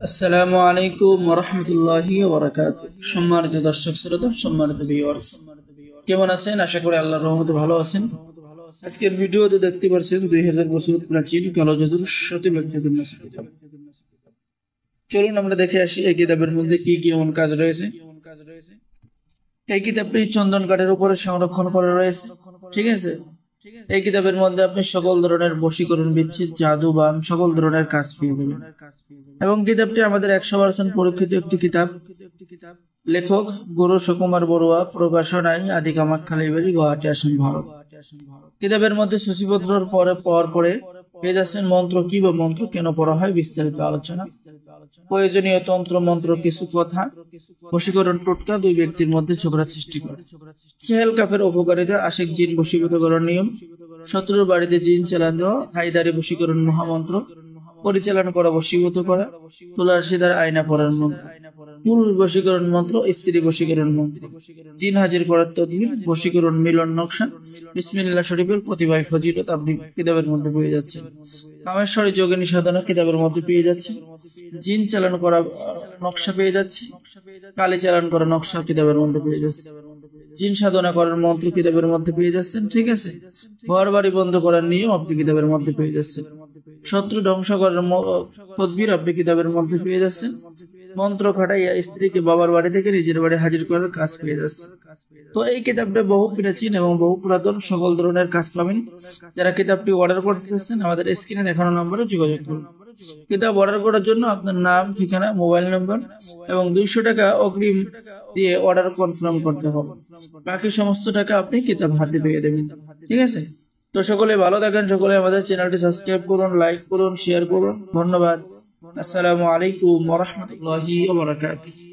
আসসালামু আলাইকুম ওয়া রাহমাতুল্লাহি ওয়া বারাকাতুহু। সম্মানিত দর্শক শ্রোতা, সম্মানিত ভিউয়ার্স, কেমন আছেন? আশা করি আল্লাহর রহমতে ভালো আছেন। আজকের ভিডিওতে দেখতে পাচ্ছেন 2000 বছর প্রাচীন কালো জাদুর সতীলক জাদুর নাসিক কিতাব। চলুন আমরা দেখে আসি এই কিতাবের মধ্যে কি কি এমন কাজ রয়েছে। এই কিতাবটি চন্দন কাঠের উপরে সংরক্ষণ করা রয়েছে, ঠিক আছে। এই কিতাবের মধ্যে আপনি সকল ধরনের বশীকরণ, বিচ্ছেদ, জাদু বা সকল ধরনের কাজ পেয়ে যাবেন। এবং কিতাবটি আমাদের 100% পরীক্ষিত একটি কিতাব। লেখক গুরু সুকুমার বড়ুয়া, প্রকাশনায় আদি কামাখ্যা লাইব্রেরি, গুয়াহাটি, আসাম, ভারত। কিতাবের মধ্যে সূচিপত্রর পরে পেয়ে যাচ্ছেন মন্ত্র কি বা মন্ত্র কেন পড়া হয়, বিস্তারিত আলোচনা, প্রয়োজনীয় তন্ত্র মন্ত্র, কিছু কথা, বশীকরণ টোটকা, দুই ব্যক্তির মধ্যে ঝগড়া সৃষ্টি করে, চেহেল কাফের উপকারিতা, আশিক জিন বশীভূত করার নিয়ম, শত্রুর বাড়িতে জিন চালান দেওয়া, হায়দারি বশীকরণ মহামন্ত্র, পরিচালনা করা, বশীভূত করা, তুলার সিদার আয়না পড়ার মন্ত্র, পুরুষ বশীকরণ মন্ত্র, স্ত্রী বশীকরণ মন্ত্র, জিন হাজির করার তদবির, বশীকরণ মিলন নকশা, বিসমিল্লাহ শরীফের প্রতিভায় ফজিলত আপনি কিতাবের মধ্যে পেয়ে যাচ্ছেন। কামেশ্বরী যোগিনী সাধনা কিতাবের মধ্যে পেয়ে যাচ্ছে। জিন চালান করা নকশা পেয়ে যাচ্ছে। কালি চালান করা নকশা কিতাবের মধ্যে পেয়ে যাচ্ছে। জিন সাধনা করার মন্ত্র কিতাবের মধ্যে পেয়ে যাচ্ছেন, ঠিক আছে। ঘর বাড়ি বন্ধ করার নিয়ম আপনি কিতাবের মধ্যে পেয়ে যাচ্ছেন। শত্রু ধ্বংস করার তদবির আপনি কিতাবের মধ্যে পেয়ে যাচ্ছেন। মন্ত্র খাটাইয়া স্ত্রীকে বাবার বাড়ি থেকে নিজের বাড়ি হাজির করার কাজ পেয়ে যাচ্ছে। তো এই কিতাবটা বহু প্রাচীন এবং বহু পুরাতন, সকল ধরনের কাজ পাবেন। যারা কিতাবটি অর্ডার করতে চাচ্ছেন আমাদের স্ক্রিনে দেখানো নম্বরে যোগাযোগ করুন। কিতাব অর্ডার করার জন্য আপনার নাম, ঠিকানা, মোবাইল নম্বর এবং 200 টাকা অগ্রিম দিয়ে অর্ডার কনফার্ম করতে হবে। বাকি সমস্ত টাকা আপনি কিতাব হাতে পেয়ে দেবেন, ঠিক আছে। তো সকলে ভালো থাকেন, সকলে আমাদের চ্যানেলটি সাবস্ক্রাইব করুন, লাইক করুন, শেয়ার করুন। ধন্যবাদ। আসসালামু আলাইকুম ওয়া রাহমাতুল্লাহি ওয়া বারাকাতুহু।